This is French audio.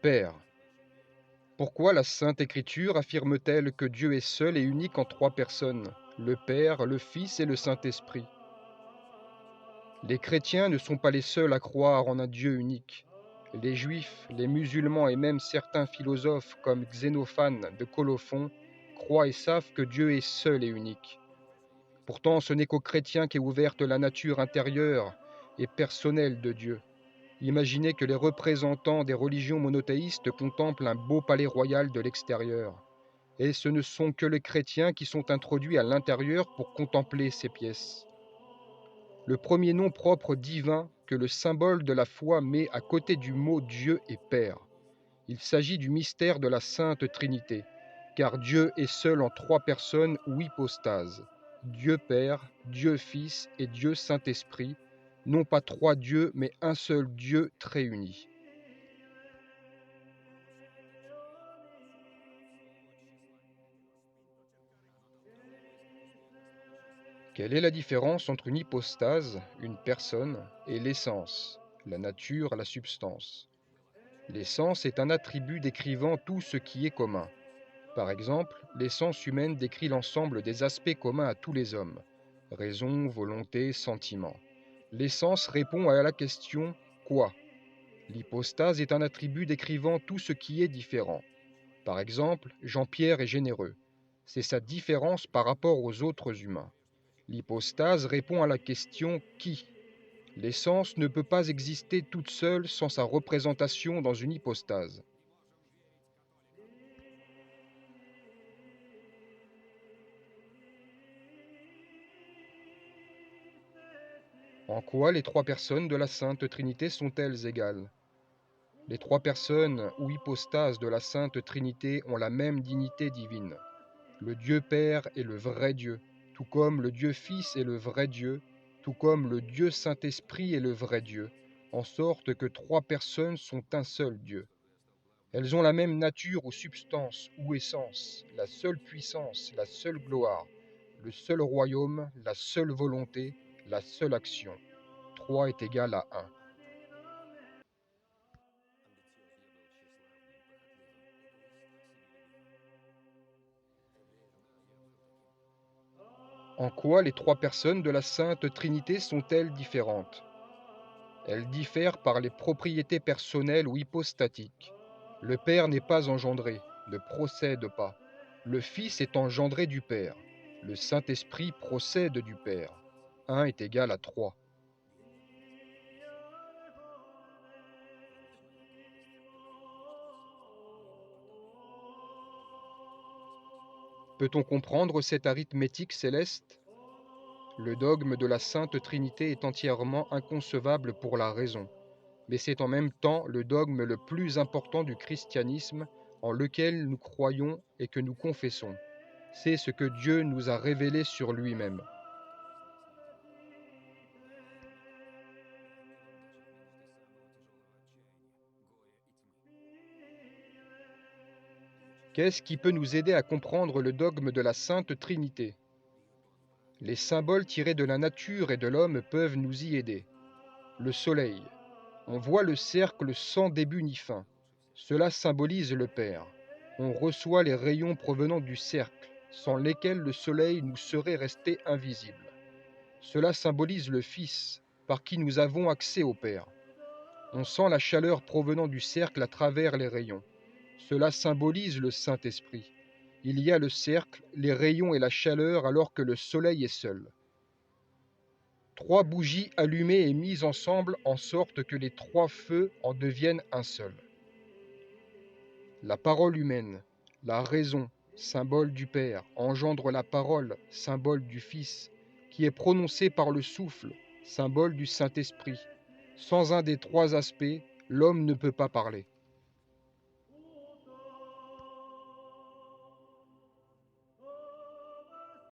Père. Pourquoi la Sainte Écriture affirme-t-elle que Dieu est seul et unique en trois personnes, le Père, le Fils et le Saint-Esprit? Les chrétiens ne sont pas les seuls à croire en un Dieu unique. Les juifs, les musulmans et même certains philosophes comme Xénophane de Colophon croient et savent que Dieu est seul et unique. Pourtant, ce n'est qu'aux chrétiens qu'est ouverte la nature intérieure et personnelle de Dieu. Imaginez que les représentants des religions monothéistes contemplent un beau palais royal de l'extérieur. Et ce ne sont que les chrétiens qui sont introduits à l'intérieur pour contempler ces pièces. Le premier nom propre divin que le symbole de la foi met à côté du mot Dieu est Père. Il s'agit du mystère de la Sainte Trinité, car Dieu est seul en trois personnes ou hypostases. Dieu Père, Dieu Fils et Dieu Saint-Esprit, non pas trois dieux, mais un seul Dieu très uni. Quelle est la différence entre une hypostase, une personne, et l'essence, la nature, la substance? L'essence est un attribut décrivant tout ce qui est commun. Par exemple, l'essence humaine décrit l'ensemble des aspects communs à tous les hommes. Raison, volonté, sentiment. L'essence répond à la question quoi? L'hypostase est un attribut décrivant tout ce qui est différent. Par exemple, Jean-Pierre est généreux. C'est sa différence par rapport aux autres humains. L'hypostase répond à la question qui? L'essence ne peut pas exister toute seule sans sa représentation dans une hypostase. En quoi les trois personnes de la Sainte Trinité sont-elles égales? Les trois personnes ou hypostases de la Sainte Trinité ont la même dignité divine. Le Dieu Père est le vrai Dieu, tout comme le Dieu Fils est le vrai Dieu, tout comme le Dieu Saint-Esprit est le vrai Dieu, en sorte que trois personnes sont un seul Dieu. Elles ont la même nature ou substance ou essence, la seule puissance, la seule gloire, le seul royaume, la seule volonté, la seule action. 3 est égal à 1. En quoi les trois personnes de la Sainte Trinité sont-elles différentes? Elles diffèrent par les propriétés personnelles ou hypostatiques. Le Père n'est pas engendré, ne procède pas. Le Fils est engendré du Père. Le Saint-Esprit procède du Père. 1 est égal à 3. Peut-on comprendre cette arithmétique céleste? Le dogme de la Sainte Trinité est entièrement inconcevable pour la raison, mais c'est en même temps le dogme le plus important du christianisme en lequel nous croyons et que nous confessons. C'est ce que Dieu nous a révélé sur lui-même. Qu'est-ce qui peut nous aider à comprendre le dogme de la Sainte Trinité? Les symboles tirés de la nature et de l'homme peuvent nous y aider. Le soleil. On voit le cercle sans début ni fin. Cela symbolise le Père. On reçoit les rayons provenant du cercle, sans lesquels le soleil nous serait resté invisible. Cela symbolise le Fils, par qui nous avons accès au Père. On sent la chaleur provenant du cercle à travers les rayons. Cela symbolise le Saint-Esprit. Il y a le cercle, les rayons et la chaleur alors que le soleil est seul. Trois bougies allumées et mises ensemble en sorte que les trois feux en deviennent un seul. La parole humaine, la raison, symbole du Père, engendre la parole, symbole du Fils, qui est prononcée par le souffle, symbole du Saint-Esprit. Sans un des trois aspects, l'homme ne peut pas parler.